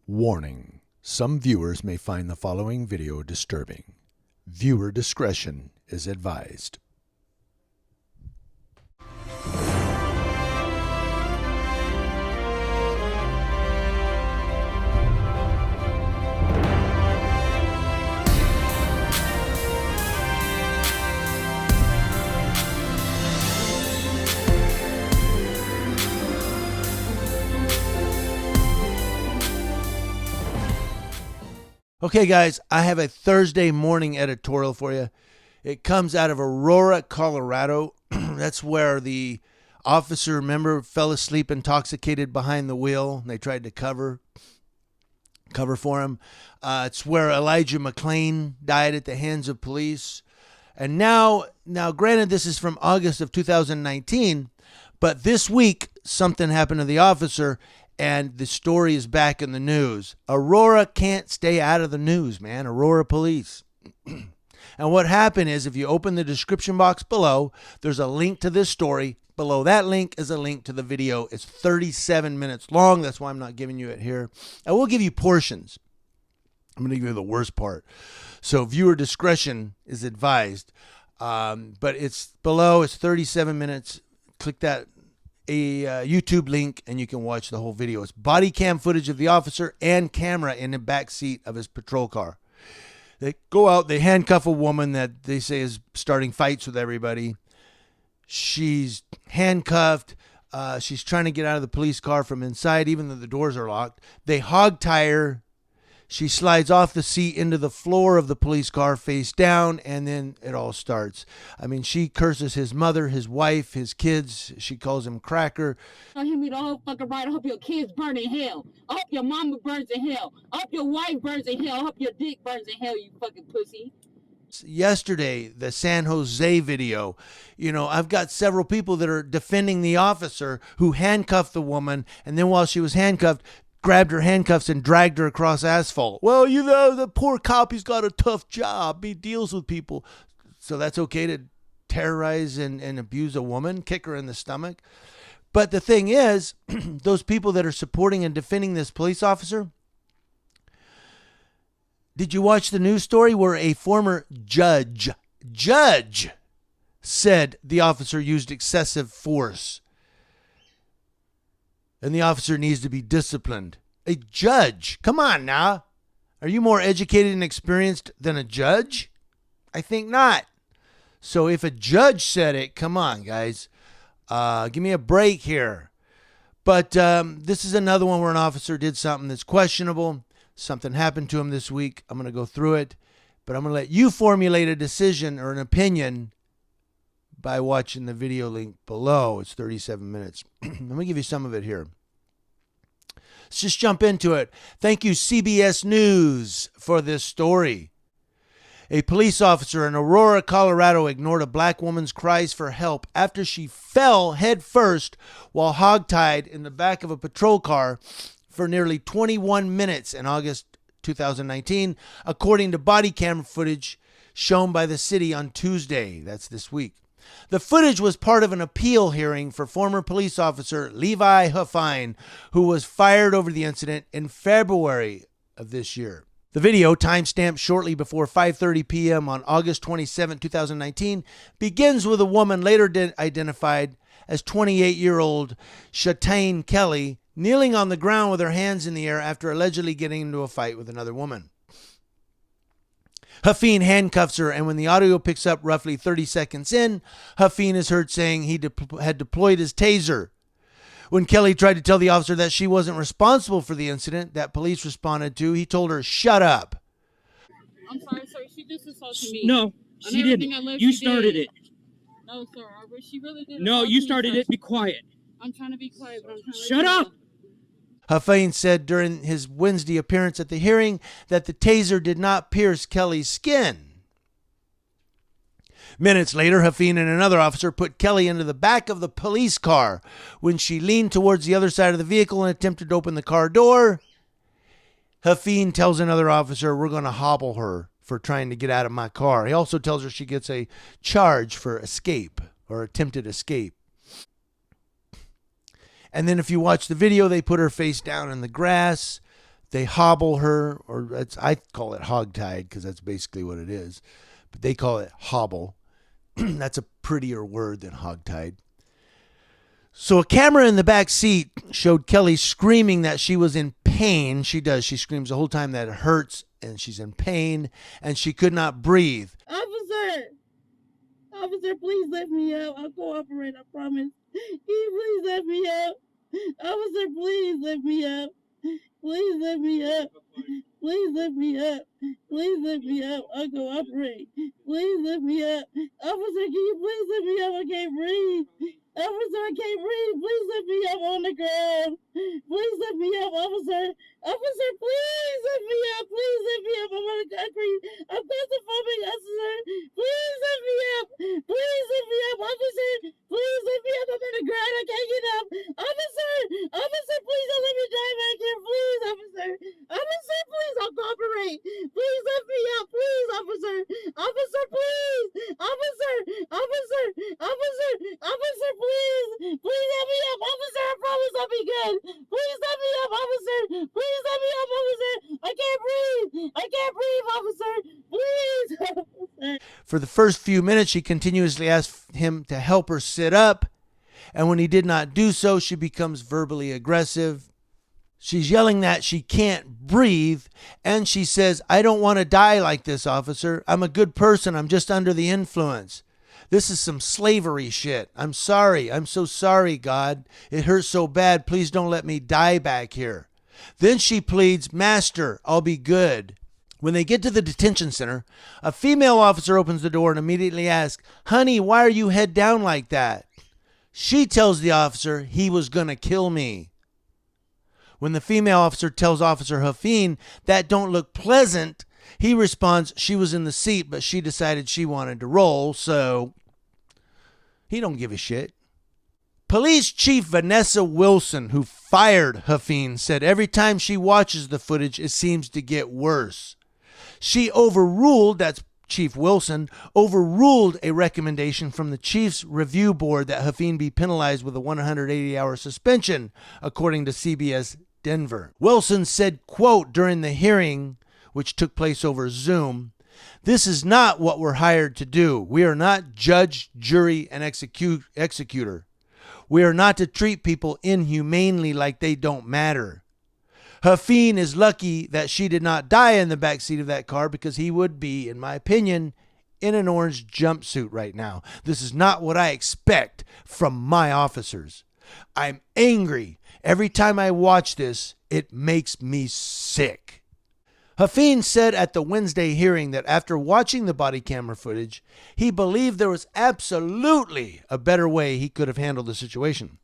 Warning: some viewers may find the following video disturbing. Viewer discretion is advised. Okay, guys, I have a Thursday morning editorial for you. It comes out of Aurora, Colorado. That's where the officer, remember, fell asleep intoxicated behind the wheel. They tried to cover for him. It's where Elijah McClain died at the hands of police. And now, granted, this is from August of 2019, but this week something happened to the officer, and the story is back in the news. Aurora can't stay out of the news, man. Aurora police. And what happened is, if you open the description box below, there's a link to this story. Below that link is a link to the video. It's 37 minutes long. That's why I'm not giving you it here. I will give you portions. I'm going to give you the worst part. So viewer discretion is advised. But it's below. It's 37 minutes. Click that YouTube link and you can watch the whole video. It's body cam footage of the officer and camera in the back seat of his patrol car. They go out, they handcuff a woman that they say is starting fights with everybody. She's handcuffed. She's trying to get out of the police car from inside, even though the doors are locked. They hog-tie her. She slides off the seat into the floor of the police car face down, and then it all starts. I mean, she curses his mother, his wife, his kids. She calls him cracker. I hear me the whole fucking ride. I hope your kids burn in hell. I hope your mama burns in hell. I hope your wife burns in hell. I hope your dick burns in hell, you fucking pussy. Yesterday, the San Jose video, I've got several people that are defending the officer who handcuffed the woman, and then while she was handcuffed, grabbed her handcuffs and dragged her across asphalt. Well, the poor cop, he's got a tough job. He deals with people. So that's okay to terrorize and abuse a woman, kick her in the stomach. But the thing is, those people that are supporting and defending this police officer, did you watch the news story where a former judge said the officer used excessive force? And the officer needs to be disciplined. A judge. Come on now. Are you more educated and experienced than a judge? I think not. So if a judge said it, come on, guys. Give me a break here. But this is another one where an officer did something that's questionable. Something happened to him this week. I'm going to go through it. But I'm going to let you formulate a decision or an opinion by watching the video link below. It's 37 minutes. Let me give you some of it here. Let's just jump into it. Thank you, CBS News, for this story. A police officer in Aurora, Colorado, ignored a black woman's cries for help after she fell headfirst while hogtied in the back of a patrol car for nearly 21 minutes in August 2019, according to body camera footage shown by the city on Tuesday. That's this week. The footage was part of an appeal hearing for former police officer Levi Huffine, who was fired over the incident in February of this year. The video, timestamped shortly before 5:30 p.m. on August 27, 2019, begins with a woman later identified as 28-year-old Shatane Kelly kneeling on the ground with her hands in the air after allegedly getting into a fight with another woman. Huffine handcuffs her, and when the audio picks up roughly 30 seconds in, Huffine is heard saying he had deployed his taser. When Kelly tried to tell the officer that she wasn't responsible for the incident that police responded to, he told her, "Shut up." I'm sorry, sir. She just assaulted me. No, she didn't. You started it. No, sir. She really did. No, you started it. Be quiet. I'm trying to be quiet, but I'm trying to... Shut up! Huffine said during his Wednesday appearance at the hearing that the taser did not pierce Kelly's skin. Minutes later, Huffine and another officer put Kelly into the back of the police car. When she leaned towards the other side of the vehicle and attempted to open the car door, Huffine tells another officer, "We're going to hobble her for trying to get out of my car." He also tells her she gets a charge for escape or attempted escape. And then if you watch the video, they put her face down in the grass. They hobble her, I call it hogtied because that's basically what it is. But they call it hobble. That's a prettier word than hogtied. So a camera in the back seat showed Kelly screaming that she was in pain. She does. She screams the whole time that it hurts and she's in pain and she could not breathe. Officer, please let me out. I'll cooperate, I promise. Can you please let me out? Officer, please let me out. Please let me out. Please let me out. Please let me out. I'll cooperate. Please let me out. Officer, can you please let me out? I can't breathe. Officer, I can't breathe. Please let me up on the ground. Please let me up, officer. Officer, please let me up. Please let me up. I'm on the concrete. I'm claustrophobic, officer. Please let me up. Please let me up, officer. Please let me up. I'm on the ground. I can't get up. Officer, officer, please don't let me die back here. Please, officer. Officer, please, I'll cooperate. Please let me up. Please, officer. Officer, please. Officer, officer, officer, officer, please. Please let me up, officer. I promise I'll be good. Please let me up, officer. Please let me up, officer. I can't breathe. I can't breathe, officer. Please, officer. For the first few minutes, she continuously asked him to help her sit up. And when he did not do so, she becomes verbally aggressive. She's yelling that she can't breathe. And she says, I don't want to die like this, officer. I'm a good person. I'm just under the influence. This is some slavery shit. I'm sorry. I'm so sorry, God. It hurts so bad. Please don't let me die back here. Then she pleads, Master, I'll be good. When they get to the detention center, a female officer opens the door and immediately asks, Honey, why are you head down like that? She tells the officer he was going to kill me. When the female officer tells Officer Huffine that don't look pleasant, he responds she was in the seat, but she decided she wanted to roll, so he don't give a shit. Police Chief Vanessa Wilson, who fired Huffine, said every time she watches the footage, it seems to get worse. She overruled, that's Chief Wilson, overruled a recommendation from the Chiefs Review Board that Huffine be penalized with a 180-hour suspension, according to CBS Denver. Wilson said, quote, during the hearing, which took place over Zoom, this is not what we're hired to do. We are not judge, jury, and executor. We are not to treat people inhumanely like they don't matter. Huffine is lucky that she did not die in the backseat of that car because he would be, in my opinion, in an orange jumpsuit right now. This is not what I expect from my officers. I'm angry. Every time I watch this, it makes me sick. Huffine said at the Wednesday hearing that after watching the body camera footage, he believed there was absolutely a better way he could have handled the situation.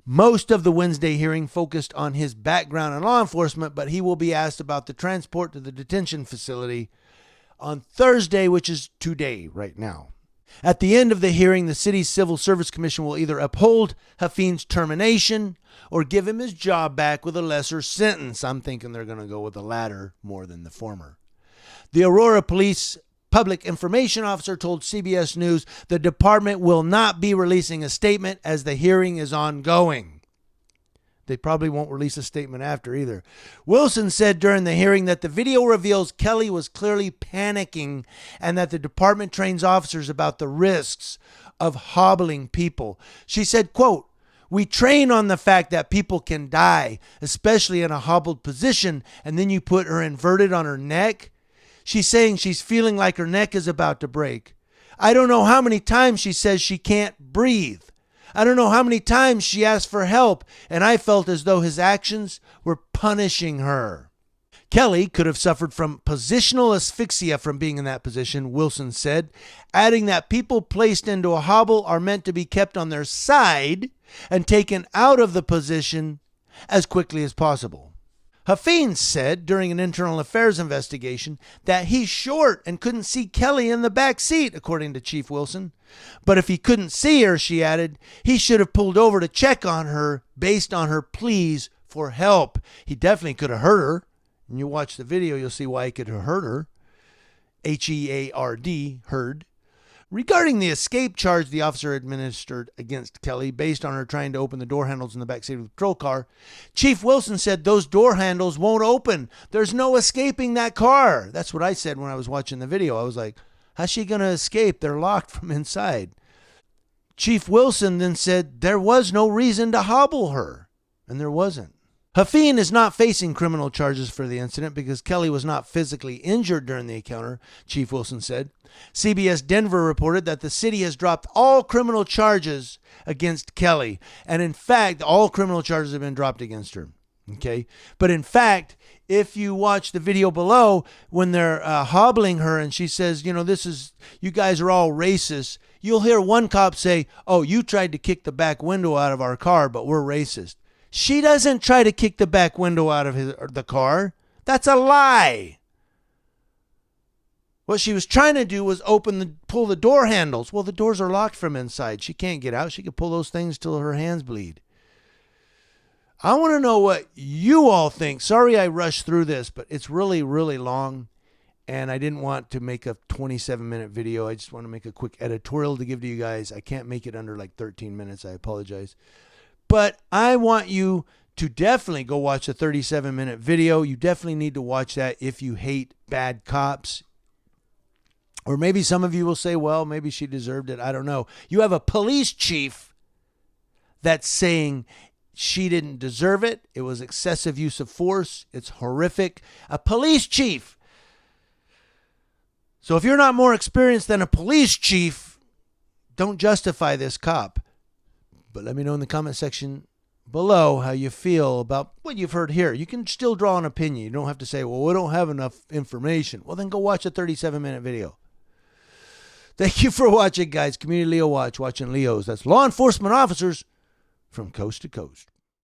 Most of the Wednesday hearing focused on his background in law enforcement, but he will be asked about the transport to the detention facility on Thursday, which is today, right now. At the end of the hearing, the city's Civil Service Commission will either uphold Huffine's termination or give him his job back with a lesser sentence. I'm thinking they're going to go with the latter more than the former. The Aurora Police Public Information Officer told CBS News the department will not be releasing a statement as the hearing is ongoing. They probably won't release a statement after either. Wilson said during the hearing that the video reveals Kelly was clearly panicking and that the department trains officers about the risks of hobbling people. She said, quote, we train on the fact that people can die, especially in a hobbled position, and then you put her inverted on her neck. She's saying she's feeling like her neck is about to break. I don't know how many times she says she can't breathe. I don't know how many times she asked for help, and I felt as though his actions were punishing her. Kelly could have suffered from positional asphyxia from being in that position, Wilson said, adding that people placed into a hobble are meant to be kept on their side and taken out of the position as quickly as possible. Huffine said during an internal affairs investigation that he's short and couldn't see Kelly in the back seat, according to Chief Wilson. But if he couldn't see her, she added, he should have pulled over to check on her based on her pleas for help. He definitely could have hurt her. And you watch the video, you'll see why he could have hurt her. H-E-A-R-D, heard. Regarding the escape charge the officer administered against Kelly based on her trying to open the door handles in the backseat of the patrol car, Chief Wilson said those door handles won't open. There's no escaping that car. That's what I said when I was watching the video. I was like, how's she going to escape? They're locked from inside. Chief Wilson then said there was no reason to hobble her, and there wasn't. Hafeen is not facing criminal charges for the incident because Kelly was not physically injured during the encounter, Chief Wilson said. CBS Denver reported that the city has dropped all criminal charges against Kelly. And in fact, all criminal charges have been dropped against her. Okay. But in fact, if you watch the video below, when they're hobbling her and she says, you guys are all racist, you'll hear one cop say, oh, you tried to kick the back window out of our car, but we're racist. She doesn't try to kick the back window out of the car. That's a lie. What she was trying to do was pull the door handles. Well, the doors are locked from inside. She can't get out. She can pull those things till her hands bleed. I want to know what you all think. Sorry I rushed through this, but it's really, really long. And I didn't want to make a 27-minute video. I just want to make a quick editorial to give to you guys. I can't make it under like 13 minutes. I apologize. But I want you to definitely go watch a 37-minute video. You definitely need to watch that if you hate bad cops. Or maybe some of you will say, well, maybe she deserved it. I don't know. You have a police chief that's saying she didn't deserve it. It was excessive use of force. It's horrific. A police chief. So if you're not more experienced than a police chief, don't justify this cop. But let me know in the comment section below how you feel about what you've heard here. You can still draw an opinion. You don't have to say, well, we don't have enough information. Well, then go watch a 37-minute video. Thank you for watching, guys. Community Leo Watch, watching Leos. That's law enforcement officers from coast to coast.